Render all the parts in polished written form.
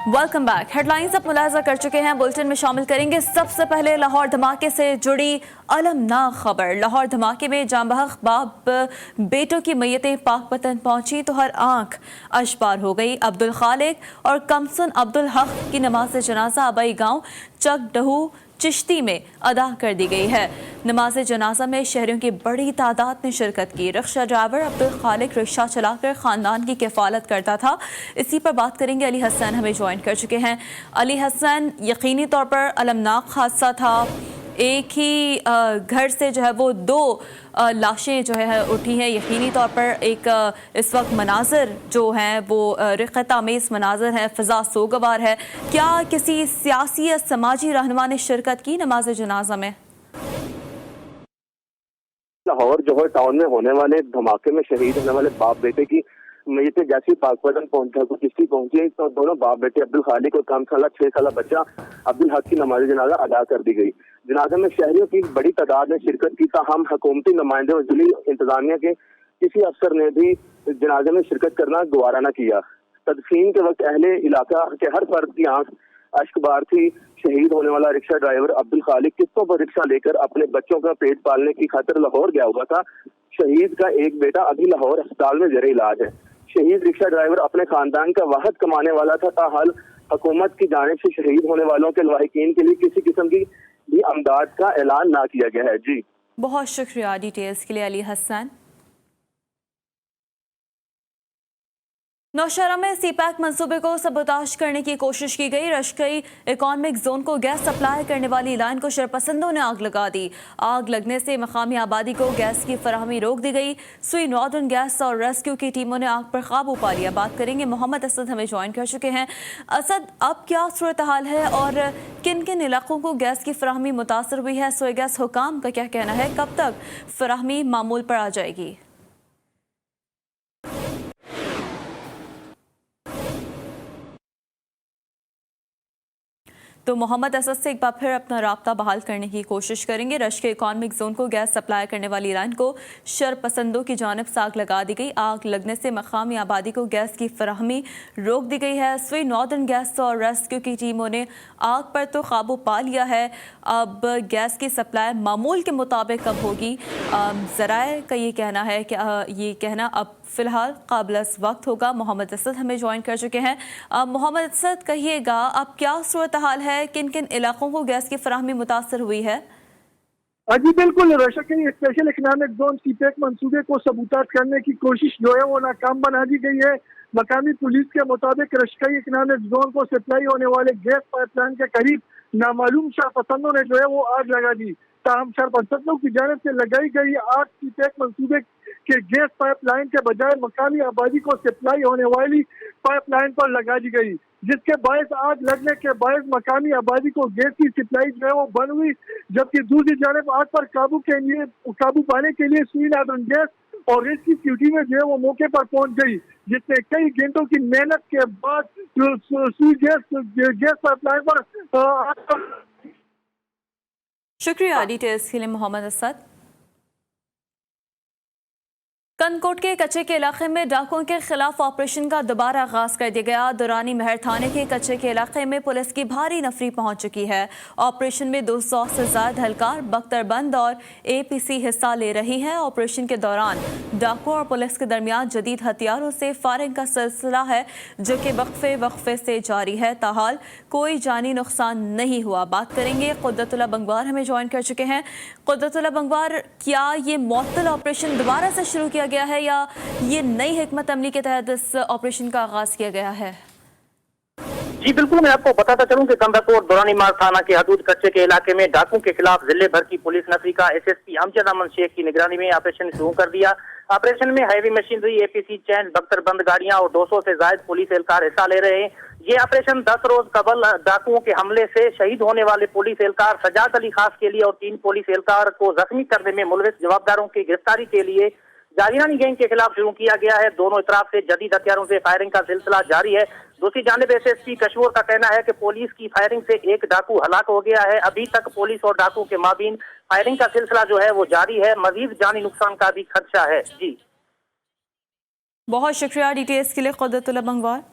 Welcome back. Headlines आप मुलाजा कर चुके हैं, बुलेटिन में शामिल करेंगे। सबसे पहले लाहौर धमाके से जुड़ी अलमनाक खबर। लाहौर धमाके में जांबहक बाप बेटों की मैयतें पाक वतन पहुंची तो हर आंख अशबार हो गई। अब्दुल खालिक और कमसन अब्दुल हक की नमाज जनाजा आबाई गांव चकडहू चिश्ती में अदा कर दी गई है। नमाज जनाजा में शहरियों की बड़ी तादाद ने शिरकत की। रिक्शा ड्राइवर अब्दुल खालिक रिक्शा चलाकर खानदान की किफालत करता था। इसी पर बात करेंगे। अली हसन हमें ज्वाइन कर चुके हैं। अली हसन, यकीनी तौर पर अलमनाक हादसा था। एक ही घर से जो है वो दो लाशें जो है उठी हैं। यकीनी तौर पर एक इस वक्त मनाजर जो हैं वो रिक़्क़त-आमेज़ मनाजर हैं, फ़िज़ा सोगवार है। क्या किसी सियासी या समाजी रहनुमा ने शिरकत की नमाज जनाजा में? लाहौर जौहर टाउन में होने वाले धमाके में शहीद होने वाले बाप बेटे की मैयतें जैसी पाकपतन पहुंची तो दोनों बाप बेटे अब्दुल खालिक और कम साला 6 साल बच्चा अब्दुल हक की नमाज जनाजा अदा कर दी गई। जनाजा में शहरियों की बड़ी तादाद ने शिरकत की। ताहम हुकूमती नुमाइंदे और जिली इंतजामिया के किसी अफसर ने भी जनाजे में शिरकत करना गवारा न किया। तदफीन के वक्त अहले इलाका के हर फर्द की आंख अश्कबार थी। शहीद होने वाला रिक्शा ड्राइवर अब्दुल खालिक किस्तों पर रिक्शा लेकर अपने बच्चों का पेट पालने की खातिर लाहौर गया हुआ था। शहीद का एक बेटा अभी लाहौर अस्पताल में जेरे इलाज है। शहीद रिक्शा ड्राइवर अपने खानदान का वाहद कमाने वाला था। ताहाल हुकूमत की जानिब से शहीद होने वालों के लवाहिकीन के लिए किसी किस्म की भी अमदाद का ऐलान ना किया गया है। जी बहुत शुक्रिया डिटेल्स के लिए अली हसन। नौशहरा में सीपैक मंसूबे को सबोताश करने की कोशिश की गई। रशकई इकोनॉमिक जोन को गैस सप्लाई करने वाली लाइन को शरपसंदों ने आग लगा दी। आग लगने से मकामी आबादी को गैस की फराहमी रोक दी गई। सुई नॉर्दर्न गैस और रेस्क्यू की टीमों ने आग पर काबू पा लिया। बात करेंगे, मोहम्मद असद हमें ज्वाइन कर चुके हैं। असद, अब क्या सूरत हाल है और किन किन इलाकों को गैस की फराहमी मुतासर हुई है? सोए गैस हुकाम का क्या कहना है, कब तक फराहमी मामूल पर आ जाएगी? तो मोहम्मद असद से एक बार फिर अपना राब्ता बहाल करने की कोशिश करेंगे। रश के इकोनॉमिक जोन को गैस सप्लाई करने वाली लाइन को शरपसंदों की जानिब से आग लगा दी गई। आग लगने से मकामी आबादी को गैस की फराहमी रोक दी गई है। स्वी नॉर्दर्न गैस और रेस्क्यू की टीमों ने आग पर तो काबू पा लिया है। अब गैस की सप्लाई मामूल के मुताबिक कब होगी? ज़राए का ये कहना है कि ये कहना अब फिलहाल काबिल वक्त होगा। मोहम्मद असद हमें ज्वाइन कर चुके हैं। मोहम्मद असद, कहिएगा अब क्या सूरत हाल है, किन किन इलाकों को गैस की फराहमी मुतासर हुई है? जी बिल्कुल, रशक स्पेशल इकोनॉमिक जोन सीपैक मंसूबे को सबूतात करने की कोशिश जो है वो नाकाम बना दी गई है। मकामी पुलिस के मुताबिक रशकई इकोनॉमिक जोन को सप्लाई होने वाले गैस पाइपलाइन के करीब नामालूम शरपसंदों ने जो है वो आग लगा दी। ताहम शरपसंदों की जानिब से लगाई गई आग सीपैक मंसूबे के गैस पाइपलाइन के बजाय मकामी आबादी को सप्लाई होने वाली पाइपलाइन पर लगा दी गई, जिसके बायस आग लगने के बायस मकामी आबादी को गैस की सप्लाई जो है वो बंद हुई। जबकि दूसरी जानब आग पर काबू पाने के लिए सुई नॉर्दर्न गैस और रेस्क्यू की टीमें जो है वो मौके पर पहुंच गई, जिसने कई घंटों की मेहनत के बाद सुई गैस पाइपलाइन पर शुक्रिया डिटेल्स के लिए मोहम्मद असद। कनकोट के कच्चे के इलाके में डाकुओं के खिलाफ ऑपरेशन का दोबारा आगाज कर दिया गया। दुरानी महर थाने के कच्चे के इलाके में पुलिस की भारी नफरी पहुंच चुकी है। ऑपरेशन में 200 से ज्यादा एहलकार, बख्तरबंद और APC हिस्सा ले रही हैं। ऑपरेशन के दौरान डाकुओं और पुलिस के दरमियान जदीद हथियारों से फायरिंग का सिलसिला है, जो कि वक्फे से जारी है। ताहाल कोई जानी नुकसान नहीं हुआ। बात करेंगे, कुदरतुल्लाह बंगवार हमें ज्वाइन कर चुके हैं। कुदरतुल्लाह बंगवार, क्या ये मुअत्तल ऑपरेशन दोबारा से शुरू किया गया है या ये नई हिकमत अमली के तहत इस ऑपरेशन का आगाज किया गया है? जी बिल्कुल, मैं आपको बताता चलूं कि कंदाकोट दुरानी मार थाना के हदूद कच्चे के इलाके में डाकुओं के खिलाफ जिले भर की पुलिस नफरी का SSP अमजद अमन शेख की निगरानी में ऑपरेशन शुरू कर दिया। ऑपरेशन में हैवी मशीनरी, APC चैन, बख्तरबंद गाड़ियां और 200 से ज्यादा पुलिस एहलकार हिस्सा ले रहे हैं। ये ऑपरेशन 10 रोज कबल डाकुओं के हमले से शहीद होने वाले पुलिस एहलकार सजाद अली खास के लिए और 3 पुलिस एहलकार को जख्मी करने में मुलविस जवाबदारों की गिरफ्तारी के लिए जाजिरानी गैंग के खिलाफ शुरू किया गया है। दोनों तरफ से जदीद हथियारों से फायरिंग का सिलसिला जारी है। दूसरी जानिब एसएसपी कशमोर का कहना है कि पुलिस की फायरिंग से एक डाकू हलाक हो गया है। अभी तक पुलिस और डाकू के माबीन फायरिंग का सिलसिला जो है वो जारी है। मजीद जानी नुकसान का भी खदशा है। जी बहुत शुक्रिया डिटेल्स के लिए क़ुदरतुल्लाह मंगवार।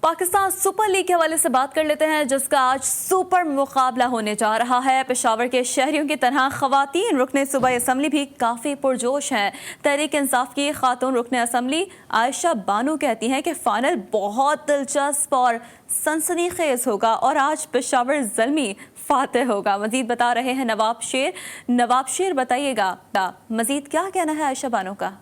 पाकिस्तान सुपर लीग के हवाले से बात कर लेते हैं, जिसका आज सुपर मुकाबला होने जा रहा है। पेशावर के शहरियों की तरह खवातीन रुकने सूबाई असम्बली भी काफ़ी पुरजोश हैं। तहरीक इंसाफ की खातून रुकने असम्बली आयशा बानो कहती हैं कि फाइनल बहुत दिलचस्प और सनसनीखेज होगा और आज पेशावर ज़ल्मी फातेह होगा। मजीद बता रहे हैं नवाब शेर बताइएगा मजीद क्या कहना है आयशा बानो का।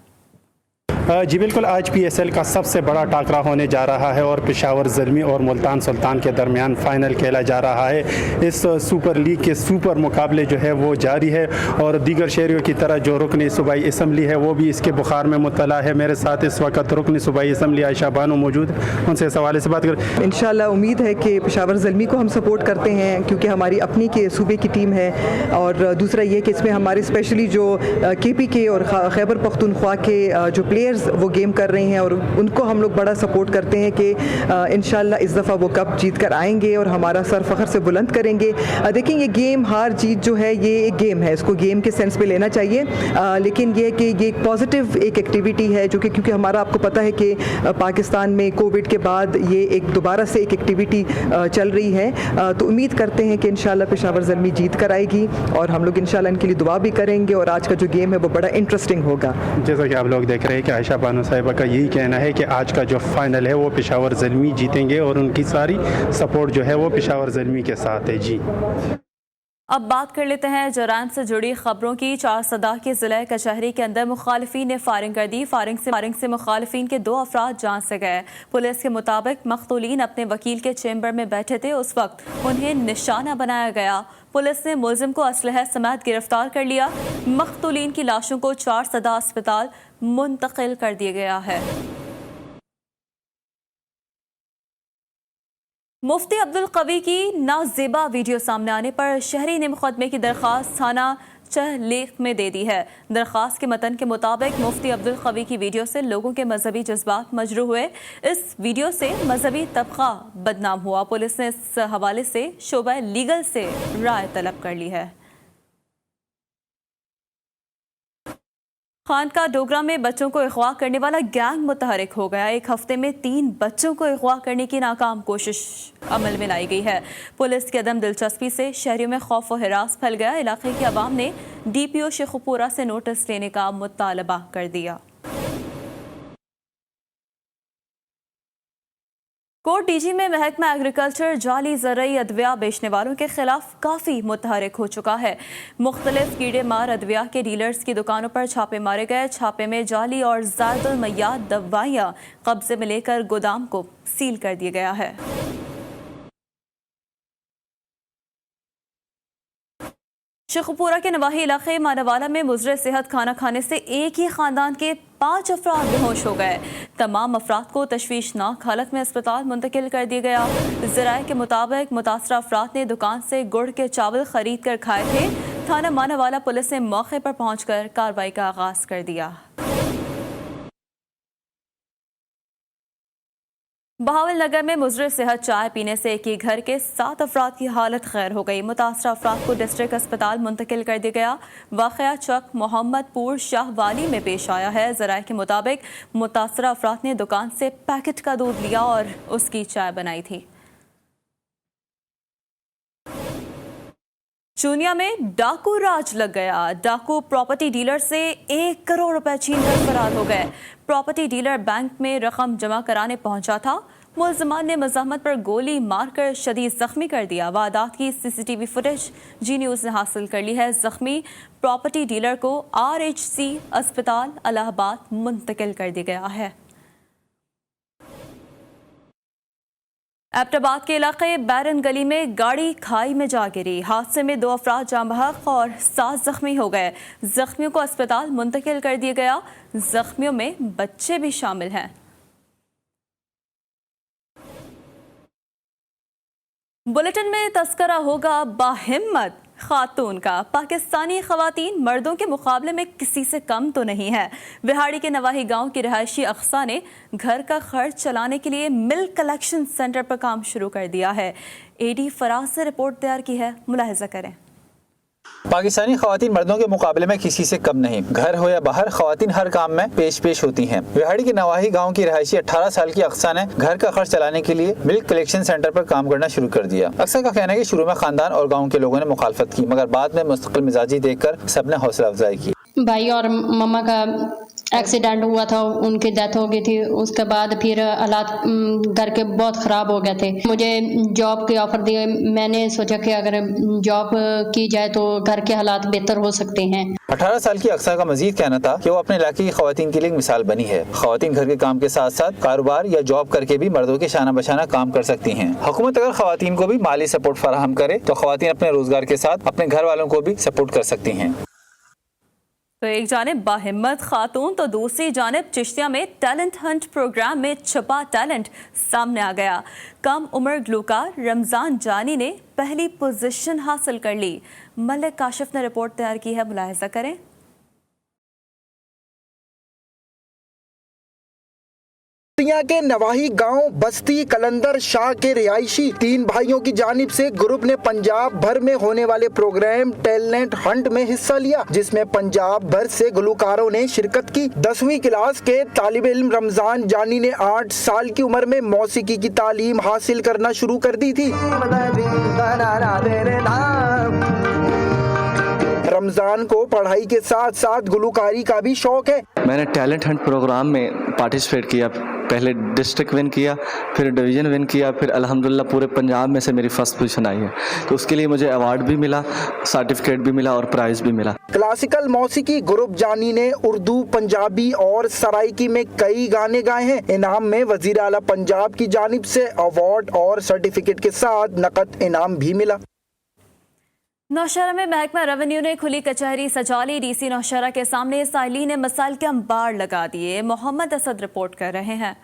जी बिल्कुल, आज पीएसएल का सबसे बड़ा टाकरा होने जा रहा है और पेशावर ज़ल्मी और मुल्तान सुल्तान के दरमियान फाइनल खेला जा रहा है। इस सुपर लीग के सुपर मुकाबले जो है वो जारी है और दीगर शहरियों की तरह जो रुकनी सूबाई असम्बली है वो भी इसके बुखार में मुब्तला है। मेरे साथ इस वक्त रुकनी सूबाई असम्बली आयशा बानो मौजूद, उनसे इस हवाले से बात करें। इंशाल्लाह उम्मीद है कि पेशावर ज़ल्मी को हम सपोर्ट करते हैं क्योंकि हमारी अपनी के सूबे की टीम है और दूसरा ये कि इसमें हमारे स्पेशली जो KPK और खैबर पख्तूनख्वा के जो प्लेयर्स वो गेम कर रहे हैं और उनको हम लोग बड़ा सपोर्ट करते हैं कि इंशाल्लाह इस दफ़ा वो कप जीत कर आएंगे और हमारा सर फ़ख्र से बुलंद करेंगे। देखिए ये गेम हार जीत जो है ये एक गेम है, इसको गेम के सेंस पे लेना चाहिए, लेकिन ये कि ये एक पॉजिटिव एक एक्टिविटी है जो कि क्योंकि हमारा आपको पता है कि पाकिस्तान में कोविड के बाद ये एक दोबारा से एक एक्टिविटी चल रही है। तो उम्मीद करते हैं कि इंशाल्लाह पेशावर ज़ल्मी जीत कर आएगी और हम लोग इंशाल्लाह इनके लिए दुआ भी करेंगे और आज का जो गेम है वो बड़ा इंटरेस्टिंग होगा। जैसा कि आप लोग देख रहे हैं कि आयशा बानो साहिबा का यही कहना है कि आज का जो फाइनल है वो पेशावर ज़ल्मी जीतेंगे और उनकी सारी सपोर्ट जो है वो पेशावर ज़ल्मी के साथ है। जी अब बात कर लेते हैं जराइम से जुड़ी खबरों की। 4 सदा की जिला कचहरी के अंदर मुखालिफिन ने फायरिंग कर दी। फायरिंग से मुखालिफिन के 2 अफराद जान से गए। पुलिस के मुताबिक मख्तूलीन अपने वकील के चेंबर में बैठे थे, उस वक्त उन्हें निशाना बनाया गया। पुलिस ने मुलजिम को असलहा समेत गिरफ्तार कर लिया। मख्तूलीन की लाशों को 4 सदा अस्पताल मुंतकिल कर दिया गया है। मुफ्ती अब्दुल कवी की नाजेबा वीडियो सामने आने पर शहरी ने मुकदमे की दरख्वास्त थाना चहलेख में दे दी है। दरख्वास्त के मतन के मुताबिक मुफ्ती अब्दुल कवी की वीडियो से लोगों के मजहबी जज्बात मजरूह हुए। इस वीडियो से मजहबी तबका बदनाम हुआ। पुलिस ने इस हवाले से शोबा लीगल से राय तलब कर ली है। खानका डोगरा में बच्चों को अगवा करने वाला गैंग मुतहरिक हो गया। एक हफ्ते में 3 बच्चों को अगवा करने की नाकाम कोशिश अमल में लाई गई है। पुलिस की अदम दिलचस्पी से शहरियों में खौफ व हिरास फैल गया। इलाके की आवाम ने DPO शेखुपुरा से नोटिस लेने का मुतालबा कर दिया। कोट डीजी में महकमा एग्रीकल्चर जाली ज़रई अदविया बेचने वालों के खिलाफ काफ़ी मुतहरिक हो चुका है। मुख्तलिफ कीड़े मार अदविया के डीलर्स की दुकानों पर छापे मारे गए। छापे में जाली और ज़ायदुल मय्याद दवाइयाँ कब्जे में लेकर गोदाम को सील कर दिया गया है। शेखुपुरा के नवाही इलाके मानावाला में मुजरे सेहत खाना खाने से एक ही खानदान के 5 अफराद बेहोश हो गए। तमाम अफराद को तशवीशनाक हालत में अस्पताल मुंतकिल कर दिया गया। ज़राए के मुताबिक मुतासरा अफराद ने दुकान से गुड़ के चावल खरीद कर खाए थे। थाना मानावाला पुलिस ने मौके पर पहुंचकर कार्रवाई का आगाज कर दिया। बहावल नगर में मुजरे सेहत चाय पीने से एक ही घर के 7 अफराद की हालत खैर हो गई। मुतासरा अफराद को डिस्ट्रिक्ट अस्पताल मुंतकिल कर दिया गया। वाक़या चक मोहम्मदपुर शाहवाली में पेश आया है। ज़राए के मुताबिक मुतासरा अफराद ने दुकान से पैकेट का दूध लिया और उसकी चाय बनाई थी। चूनिया में डाकू राज लग गया। डाकू प्रॉपर्टी डीलर से 1 करोड़ रुपए छीन कर फरार हो गए। प्रॉपर्टी डीलर बैंक में रकम जमा कराने पहुंचा था। मुलजमान ने मज़ाहमत पर गोली मारकर शदीद जख्मी कर दिया। वारदात की CCTV फुटेज जी न्यूज़ ने हासिल कर ली है। जख्मी प्रॉपर्टी डीलर को RHC अस्पताल इलाहाबाद मुंतकिल कर दिया गया है। एबटाबाद के इलाके बैरन गली में गाड़ी खाई में जा गिरी। हादसे में 2 अफराद जाँ बहक और 7 जख्मी हो गए। जख्मियों को अस्पताल मुंतकिल कर दिया गया। जख्मियों में बच्चे भी शामिल हैं। बुलेटिन में तस्करा होगा बाहिम्मत खातून का। पाकिस्तानी खवातीन मर्दों के मुकाबले में किसी से कम तो नहीं है। बिहाड़ी के नवाही गांव की रहायशी अख्सा ने घर का खर्च चलाने के लिए मिल्क कलेक्शन सेंटर पर काम शुरू कर दिया है। एडी फराज से रिपोर्ट तैयार की है, मुलाहिजा करें। पाकिस्तानी खवातीन मर्दों के मुकाबले में किसी से कम नहीं। घर हो या बाहर, खवातीन हर काम में पेश होती हैं। बिहाड़ी के नवाही गांव की रहायशी 18 साल की अक्सा ने घर का खर्च चलाने के लिए मिल्क कलेक्शन सेंटर पर काम करना शुरू कर दिया। अक्सा का कहना है कि शुरू में खानदान और गांव के लोगों ने मुखालफत की, मगर बाद में मुस्तकिल मिजाजी देखकर सबने हौसला अफजाई की। भाई और मम्मा का एक्सीडेंट हुआ था, उनकी डेथ हो गई थी। उसके बाद फिर हालात घर के बहुत ख़राब हो गए थे। मुझे जॉब के ऑफ़र दिए। मैंने सोचा कि अगर जॉब की जाए तो घर के हालात बेहतर हो सकते हैं। 18 साल की अक्सा का मजीद कहना था कि वो अपने इलाके की खवातीन के लिए एक मिसाल बनी है। खवातीन घर के काम के साथ साथ कारोबार या जॉब करके भी मर्दों के शाना बशाना काम कर सकती हैं। हुकूमत अगर खवातीन को भी माली सपोर्ट फराहम करे तो खवातीन अपने रोजगार के साथ अपने घर वालों को भी सपोर्ट कर सकती हैं। तो एक जानिब बाहिम्मत खातून तो दूसरी जानिब चिश्तिया में टैलेंट हंट प्रोग्राम में छुपा टैलेंट सामने आ गया। कम उम्र ग्लूकार रमजान जानी ने पहली पोजीशन हासिल कर ली। मलिक काशिफ ने रिपोर्ट तैयार की है, मुलाहिजा करें। चिश्तिया के नवाही गांव बस्ती कलंदर शाह के रिहायशी 3 भाइयों की जानिब से ग्रुप ने पंजाब भर में होने वाले प्रोग्राम टैलेंट हंट में हिस्सा लिया, जिसमें पंजाब भर से गुलकारों ने शिरकत की। 10वीं क्लास के तालिब इल्म रमजान जानी ने 8 साल की उम्र में मौसीकी की तालीम हासिल करना शुरू कर दी थी। रमजान को पढ़ाई के साथ साथ गुलकारी का भी शौक है। मैंने टैलेंट हंट प्रोग्राम में पार्टिसिपेट किया। पहले डिस्ट्रिक्ट विन किया, फिर डिवीज़न विन किया, फिर अल्हम्दुलिल्लाह पूरे पंजाब में से मेरी फर्स्ट पोजीशन आई है। तो उसके लिए मुझे अवार्ड भी मिला, सर्टिफिकेट भी मिला और प्राइज़ भी मिला। क्लासिकल मौसीकी ग्रुप जानी ने उर्दू, पंजाबी और सराइकी में कई गाने गाए हैं। इनाम में वजीर आला पंजाब की जानिब से अवार्ड और सर्टिफिकेट के साथ नकद इनाम भी मिला। नौशहरा में महकमा रेवेन्यू ने खुली कचहरी सजा ली। डीसी नौशहरा के सामने साइली ने मसाइल के अंबार लगा दिए। मोहम्मद असद रिपोर्ट कर रहे हैं।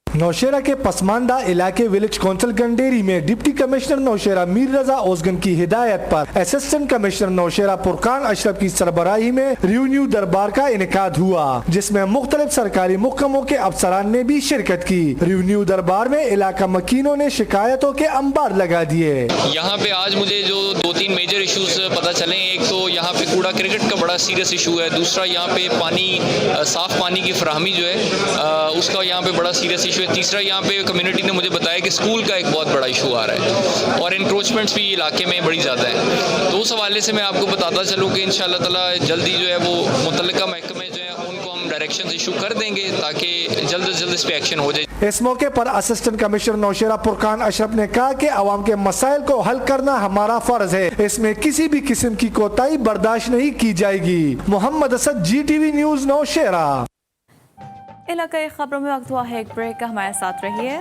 नौशहरा के पसमानदा इलाके विलेज कौंसिल गंडेरी में डिप्टी कमिश्नर नौशहरा मीर रजा ओसगन की हिदायत पर असिस्टेंट कमिश्नर नौशहरा फुरकान अशरफ की सरबराही में रेवेन्यू दरबार का इनेकाद हुआ, जिसमें मुख्तलिफ सरकारी महकमों के अफसरान ने भी शिरकत की। रेवेन्यू दरबार में इलाका मकीनों ने शिकायतों के अंबार लगा दिए। यहाँ पे आज मुझे जो 2-3 मेजर इशूज पता चले। एक तो यहाँ पे कूड़ा क्रिकेट का बड़ा सीरियस इशू है। दूसरा यहाँ पे पानी, साफ पानी की फराहमी जो है उसका यहाँ पे बड़ा सीरियस इशू है। तीसरा यहाँ पे कम्युनिटी ने मुझे बताया कि स्कूल का एक बहुत बड़ा इशू आ रहा है और इंक्रोचमेंट्स भी इलाके में बड़ी ज़्यादा है। तो उस हवाले से मैं आपको बताता चलूँ कि इंशाअल्लाह ताला जल्दी जो है वो मुतल्लिका महकमे जो है उनको हम डायरेक्शंस इशू कर देंगे ताकि जल्द से जल्द इस पे एक्शन हो जाए। इस मौके पर असिस्टेंट कमिश्नर नौशहरा फुरकान अशरफ ने कहा कि अवाम के मसाइल को हल करना हमारा फर्ज है। इसमें किसी भी किस्म की कोताही बर्दाश्त नहीं की जाएगी। Mohammad Asad, GTV news, Nowshera. इलाकाई खबरों में वक्त हुआ है एक ब्रेक का, हमारे साथ रहिए।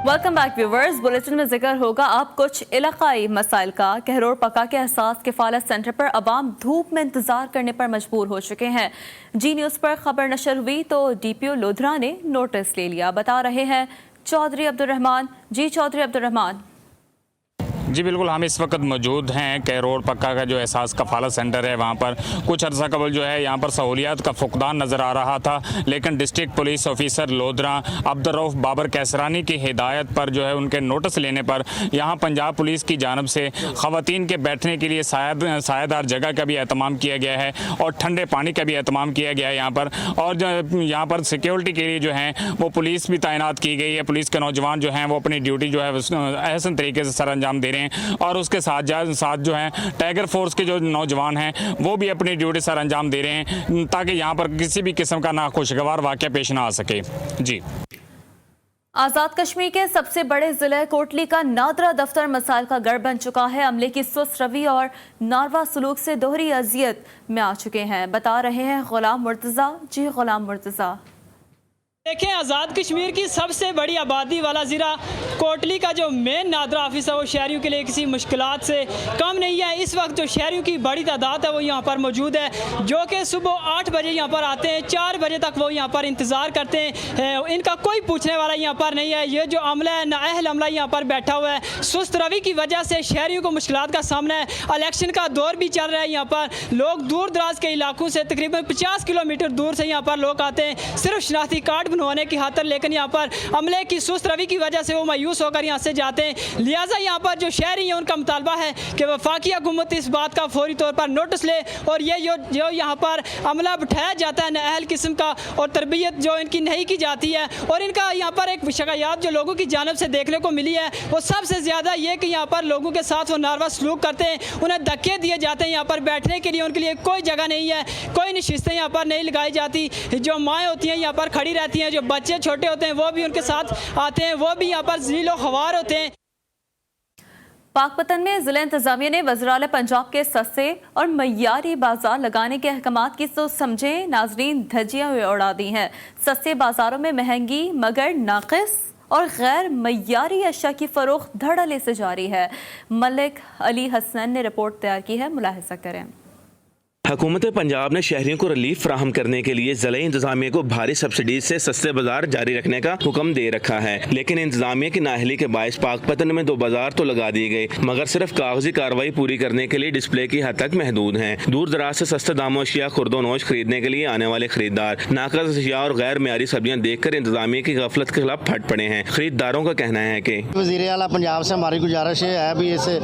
Welcome back viewers. बुलेटिन में जिक्र होगा अब कुछ इलाकाई मसाइल का। कहरोड़ पक्का के एहसास किफालत सेंटर पर अवाम धूप में इंतजार करने पर मजबूर हो चुके हैं। जी न्यूज़ पर खबर नशर हुई तो DPO लोधरा ने नोटिस ले लिया। बता रहे हैं चौधरी अब्दुल रहमान। जी चौधरी अब्दुल रहमान। जी बिल्कुल, हम इस वक्त मौजूद हैं कहरोड़ पक्का का जो एहसास कफालत सेंटर है। वहाँ पर कुछ अर्सा कबल जो है यहाँ पर सहूलियात का फुकदान नज़र आ रहा था, लेकिन district police officer Lodhran Abdurrauf Babar Qaisarani की हिदायत पर जो है उनके नोटिस लेने पर यहाँ पंजाब पुलिस की जानब से ख़वातीन के बैठने के लिए सायादार जगह का भी एहतमाम किया गया है और ठंडे पानी का भी एहतमाम किया गया है यहाँ पर। और जो यहाँ पर सिक्योरिटी के लिए जो है वो पुलिस भी तैनात की गई है। पुलिस के नौजवान जो हैं वो अपनी ड्यूटी जो है अहसन तरीके से सर अंजाम दे रहे हैं और उसके साथ जो है टाइगर फोर्स के जो नौजवान हैं वो भी अपनी ड्यूटी सर अंजाम दे रहे हैं ताकि यहाँ पर किसी भी किस्म का नाखुशगवार वाक़या पेश ना आ सके। जी। आज़ाद कश्मीर के सबसे बड़े जिले कोटली का नादरा दफ्तर मसाइल का गढ़ बन चुका है। अमले की सुस्त रवि और नारवा सलूक से दोहरी अजियत में आ चुके हैं, बता रहे हैं गुलाम मुर्तज़ा। जी गुलाम मुर्तज़ा। देखें, आज़ाद कश्मीर की सबसे बड़ी आबादी वाला ज़िला कोटली का जो मेन नादरा ऑफिस है वो शहरियों के लिए किसी मुश्किलात से कम नहीं है। इस वक्त जो शहरियों की बड़ी तादाद है वो यहाँ पर मौजूद है, जो कि सुबह 8 बजे यहाँ पर आते हैं, 4 बजे तक वो यहाँ पर इंतज़ार करते हैं। इनका कोई पूछने वाला यहाँ पर नहीं है। ये जो अमला है, नाअहल अमला यहाँ पर बैठा हुआ है। सुस्त रवि की वजह से शहरियों को मुश्किलात का सामना है। इलेक्शन का दौर भी चल रहा है। यहाँ पर लोग दूर दराज के इलाकों से तकरीबन 50 किलोमीटर दूर से यहाँ पर लोग आते हैं सिर्फ शनाख्ती कार्ड बनवाने की खातिर, लेकिन यहाँ पर अमले की सुस्त रवि की वजह से वो मायूस होकर यहाँ से जाते हैं। लिहाजा यहाँ पर जो शहरी हैं उनका मुतालबा है कि वफाकी हुकूमत इस बात का फौरी तौर पर नोटिस ले और ये जो यहाँ पर अमला बिठाया जाता है नाअहल किस्म का और तरबियत जो इनकी नहीं की जाती है और इनका यहाँ पर एक शिकायत जो लोगों की जानिब से देखने को मिली है वो सबसे ज़्यादा ये कि यहाँ पर लोगों के साथ वो नारवा सलूक करते हैं, उन्हें धक्के दिए जाते हैं। यहाँ पर बैठने के लिए उनके लिए कोई जगह नहीं है, कोई नशिस्तें यहाँ पर नहीं लगाई जाती। जो माएँ होती हैं यहाँ पर खड़ी रहती हैं, जो बच्चे छोटे होते हैं वो भी उनके साथ आते हैं, वो भी यहाँ पर ज़लील ख़वार होते हैं। पाकपतन में जिला इंतजामिया ने वज़ीर-ए-आला पंजाब के सस्ते और मय्यारी बाजार लगाने के अहकामात की सोच समझे नाजरीन धज्जियां उड़ा दी हैं। सस्ते बाजारों में महंगी मगर नाक़िस और गैर मय्यारी अशिया की फरोख्त धड़ल्ले से जारी है। मलिक अली हसन ने रिपोर्ट तैयार की है, मुलाहिजा करें। हुकूमत पंजाब ने शहरियों को रिलीफ फराहम करने के लिए ज़िला इंतजामिया को भारी सब्सिडीज से सस्ते बाजार जारी रखने का हुक्म दे रखा है, लेकिन इंतजामिया की नाअहली के बायस पाकपतन में 2 बाजार तो लगा दिए गए मगर सिर्फ कागजी कार्रवाई पूरी करने के लिए डिस्प्ले की हद तक महदूद हैं। दूर दराज से सस्ते दामों अशिया खुर्दोनोश खरीदने के लिए आने वाले खरीदार नाक़िस अशिया और गैर मेयारी सब्जियां देखकर इंतजामिया की गफलत के खिलाफ फट पड़े हैं। खरीदारों का कहना है कि वज़ीर-ए-आला पंजाब से हमारी गुजारिश है भी इसे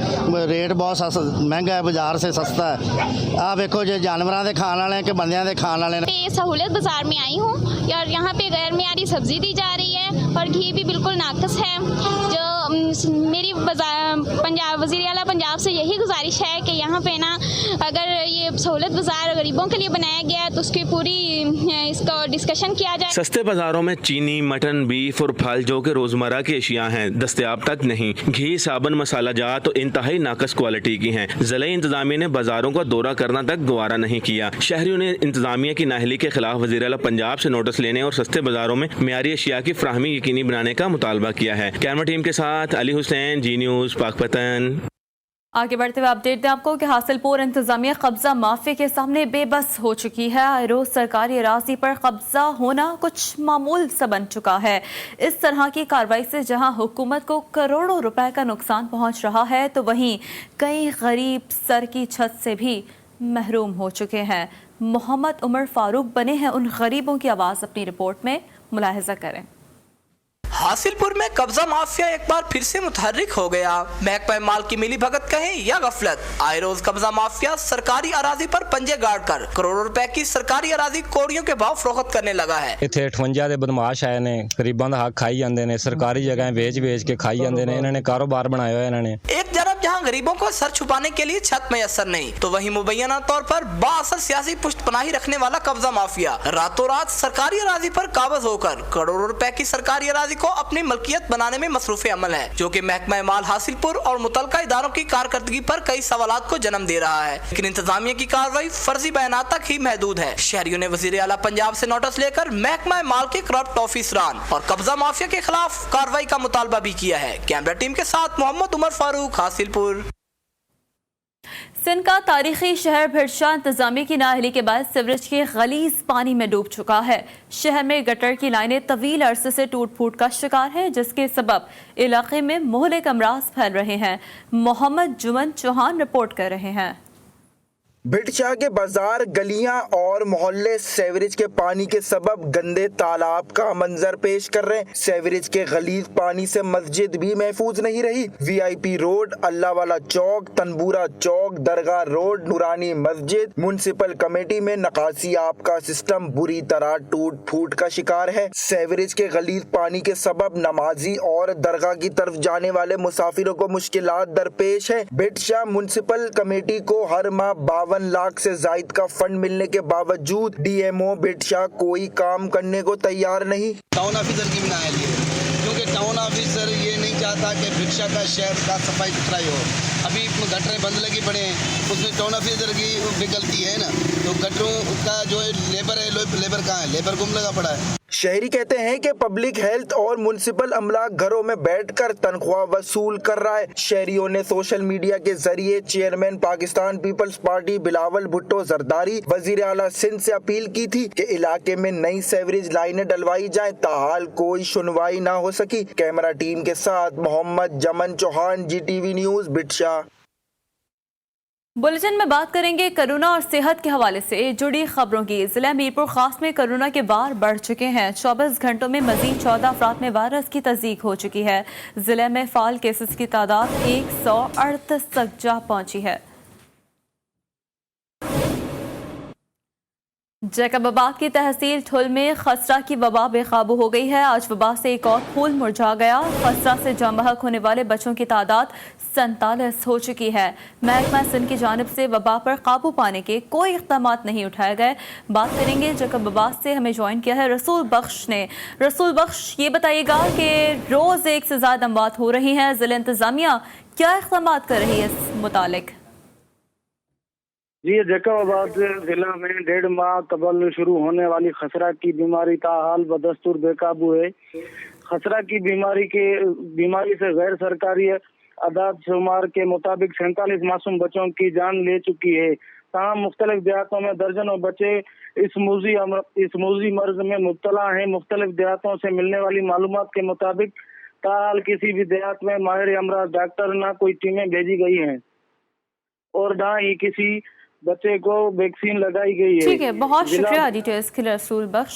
रेट बहुत महंगा है, बाजार से सस्ता है। आप देखो जो जानवरों के खाने वाले के बंदियां के खाने वाले। सहूलियत बाजार में आई हूँ और यहाँ पे गैर मेयारी सब्जी दी जा रही है और घी भी बिल्कुल नाक़िस है। जो मेरी वज़ीर-ए-आला पंजाब से यही गुजारिश है कि यहाँ पे ना अगर ये सहूलत बाजार गरीबों के लिए बनाया गया है तो उसकी पूरी इसको डिस्कशन किया जाए। सस्ते बाजारों में चीनी, मटन, बीफ और फल जो कि रोजमर्रा की अशिया हैं दस्तयाब तक नहीं। घी, साबुन, मसाला जात तो इंतहाई नाक़िस क्वालिटी की हैं। ज़िला इंतजामिया ने बाजारों का दौरा करना तक गवारा नहीं किया। शहरियों ने इंतजामिया की नाअहली के खिलाफ वज़ीर-ए-आला पंजाब से नोटिस लेने और सस्ते बाजारों में मेयारी अशिया की फ्राहमी यकीनी बनाने का मुतालबा किया है। कैमरा टीम के साथ अली हुसैन, जी न्यूज़, पाकपतन। आगे बढ़ते हुए अपडेट दें आपको कि हासिलपुर इंतजामिया कब्जा माफिया के सामने बेबस हो चुकी है। आए रोज सरकारी अराजी पर कब्जा होना कुछ मामूल सा बन चुका है। इस तरह की कार्रवाई से जहां हुकूमत को करोड़ों रुपए का नुकसान पहुंच रहा है तो वहीं कई गरीब सर की छत से भी महरूम हो चुके हैं। मोहम्मद उमर फारूक बने हैं उन गरीबों की आवाज़, अपनी रिपोर्ट में मुलाहिजा करें। हासिलपुर में कब्जा माफिया एक बार फिर से मुतहर्रिक हो गया। महकमा माल की मिली भगत कहें या गफलत, आए रोज कब्जा माफिया सरकारी अराजी पर पंजे गाड़ कर करोड़ों रुपए की सरकारी अराजी कौड़ियों के भाव फरोख्त करने लगा है। इत्थे 58 ਦੇ ਬਦਮਾਸ਼ ਆਏ ਨੇ, ਗਰੀਬਾਂ ਦਾ ਹੱਕ ਖਾਈ ਜਾਂਦੇ ਨੇ, ਸਰਕਾਰੀ ਜਗ੍ਹਾ ਵੇਚ ਕੇ ਖਾਈ ਜਾਂਦੇ ਨੇ। ਇਹਨਾਂ ਨੇ ਕਾਰੋਬਾਰ बनाया हुआ है इन्होंने। एक तरफ जहां गरीबों को सर छुपाने के लिए छत मैसर नहीं तो वहीं मुबैना तौर पर बाअसर सियासी पुष्टपनाही रखने वाला कब्जा माफिया रातों रात सरकारी अराजी पर काबज होकर करोड़ों रुपए की सरकारी अराजी को अपनी मलकियत बनाने में मसरूफ अमल है, जो कि महकमा माल हासिलपुर और मुतलका इदारों की कारकर्दगी पर कई सवालात को जन्म दे रहा है। लेकिन इंतजामिया की कार्रवाई फर्जी बयान तक ही महदूद है। शहरियों ने वज़ीर-ए-आला पंजाब से नोटिस लेकर महकमा माल के करप्ट ऑफिसरान और कब्जा माफिया के खिलाफ कार्रवाई का मुतालबा भी किया है। कैमरा टीम के साथ मोहम्मद उमर फारूक, हासिलपुर। सिंध का तारीखी शहर भिरशा इंतजामिया की नाअहली के बाद सीवरेज के गलीज पानी में डूब चुका है। शहर में गटर की लाइनें तवील अरसे से टूट फूट का शिकार हैं, जिसके सबब इलाके में मुहलिक अमराज फैल रहे हैं। मोहम्मद जुमन चौहान रिपोर्ट कर रहे हैं। भिटशा के बाजार, गलियां और मोहल्ले सेवरेज के पानी के सबब गंदे तालाब का मंजर पेश कर रहे हैं। सेवरेज के गलीज पानी से मस्जिद भी महफूज नहीं रही। VIP रोड, अल्लाह वाला चौक, तनबूरा चौक, दरगाह रोड, नूरानी मस्जिद, म्युनिसिपल कमेटी में नकासी आब का सिस्टम बुरी तरह टूट फूट का शिकार है। सेवरेज के गलीज पानी के सबब नमाजी और दरगाह की तरफ जाने वाले मुसाफिरों को मुश्किलात दरपेश है। भिटशा म्युनिसिपल कमेटी को हर माह 52 लाख से जायद का फंड मिलने के बावजूद DMO भिटशा कोई काम करने को तैयार नहीं। टाउन ऑफिसर की भी नायल है, क्योंकि टाउन ऑफिसर ये नहीं चाहता कि भिटशा का शहर का सफाई सुथराई हो। अभी गटरें बंद लगी पड़े हैं, उसमें टाउन ऑफिसर की भी गलती है ना, तो गटरों का जो लेबर है, लेबर कहाँ है, लेबर गुम लगा पड़ा है। शहरी कहते हैं कि पब्लिक हेल्थ और म्युनिसिपल अमला घरों में बैठकर तनख्वाह वसूल कर रहा है। शहरियों ने सोशल मीडिया के जरिए chairman Pakistan Peoples Party Bilawal Bhutto Zardari, वजीर आला सिंध से अपील की थी कि इलाके में नई सेवरेज लाइनें डलवाई जाएं, ताहाल कोई सुनवाई ना हो सकी। कैमरा टीम के साथ मोहम्मद जमन चौहान, GTV न्यूज, भिटशा। बुलेटिन में बात करेंगे कोरोना और सेहत के हवाले से जुड़ी खबरों की। जिला मीरपुर खास में कोरोना के वार बढ़ चुके हैं। 24 घंटों में मजीद 14 अफराद में वायरस की तस्दीक हो चुकी है। जिले में फाल केसेस की तादाद 138 तक जा पहुंची है। जैकबाबाद की तहसील ठुल में खसरा की वबा बेकाबू हो गई है। आज वबा से एक और फूल मुरझा गया। खसरा से जामबहक होने वाले बच्चों की तादाद 47 हो चुकी है। महकमा सिंध की जानिब से वबा पर काबू पाने के कोई इक़दाम नहीं उठाए गए। बात करेंगे जैकबाबाद से, हमें ज्वाइन किया है रसूल बख्श ने। रसूल बख्श, ये बताइएगा कि रोज़ एक से ज़्यादा अमवात हो रही हैं, ज़िला इंतज़ामिया क्या इक़दाम कर रही है इस मुतालिक? जी, जैकबाबाद जिला में 1.5 माह कबल शुरू होने वाली खसरा की बीमारी ताहाल बदस्तूर बेकाबू है। खसरा की बीमारी से गैर सरकारी आदाद शुमार के मुताबिक 47 मासूम बच्चों की जान ले चुकी है। तमाम मुख्तलिफ देहातों में दर्जनों बच्चे इस मूजी मर्ज में मुब्तला हैं। मुख्तलिफ देहातों से मिलने वाली मालूमात के मुताबिक ताहाल किसी भी देहात में माहिर अमराज डॉक्टर न कोई टीमें भेजी गई हैं और न ही किसी बच्चे को वैक्सीन लगाई गई है। ठीक है, बहुत शुक्रिया डिटेल्स के लिए रसूल बख्श।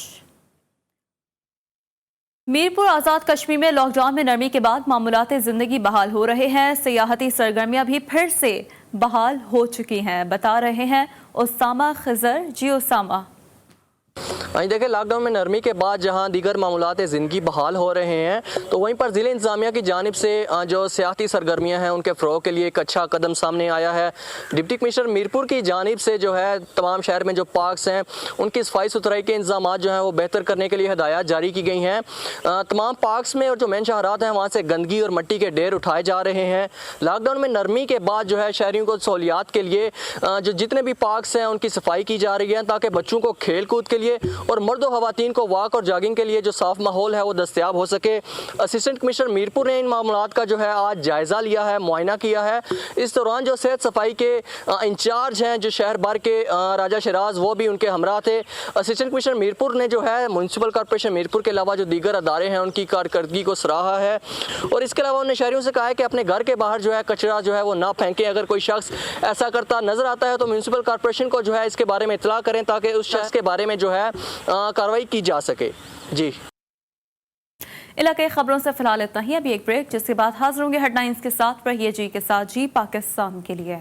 मीरपुर आज़ाद कश्मीर में लॉकडाउन में नरमी के बाद मामूलाते ज़िंदगी बहाल हो रहे हैं। सियाहती सरगर्मियां भी फिर से बहाल हो चुकी हैं, बता रहे हैं उसामा खिजर। जी उसामा। वहीं देखिए, लॉकडाउन में नरमी के बाद जहां दीगर मामूलात ज़िंदगी बहाल हो रहे हैं, तो वहीं पर ज़िला इंतज़ामिया की जानिब से जो सियाहती सरगर्मियां हैं उनके फ़रोग़ के लिए एक अच्छा कदम सामने आया है। डिप्टी कमिश्नर मीरपुर की जानिब से जो है तमाम शहर में जो पार्क्स हैं उनकी सफाई सुथराई के इंतजाम जो हैं वो बेहतर करने के लिए हिदायत जारी की गई हैं। तमाम पार्क्स में और जो मेन शहरात हैं वहाँ से गंदगी और मिट्टी के ढेर उठाए जा रहे हैं। लॉकडाउन में नरमी के बाद जो है शहरियों को सहूलियात के लिए जो जितने भी पार्क्स हैं उनकी सफाई की जा रही है, ताकि बच्चों को खेल कूद के लिए और मर्द और ख़वातीन को वॉक और जॉगिंग के लिए जो साफ माहौल है वो दस्तयाब हो सके। असिस्टेंट कमिश्नर मीरपुर ने इन मामलात का जो है आज जायज़ा लिया है, मुआयना किया है। इस दौरान जो सेहत सफाई के इंचार्ज हैं जो शहर भर के राजा शराज, वो भी उनके हमरा थे। असिस्टेंट कमिश्नर मीरपुर ने जो है म्यूनसिपल कॉर्पोरेशन मीरपुर के अलावा जो दीगर अदारे हैं उनकी कारकर्दगी को सराहा है और इसके अलावा उन्होंने शहरियों से कहा है कि अपने घर के बाहर जो है कचरा जो है वो ना फेंकें। अगर कोई शख्स ऐसा करता नजर आता है तो म्यूनसिपल कॉर्पोरेशन को जो है इसके बारे में इतला करें, ताकि उस शख्स के बारे में जो है कार्रवाई की जा सके। जी, इलाके खबरों से फिलहाल इतना ही। अभी एक ब्रेक, जिसके बाद हाजिर होंगे हेडलाइंस के साथ। रहिए जी के साथ, जी पाकिस्तान के लिए।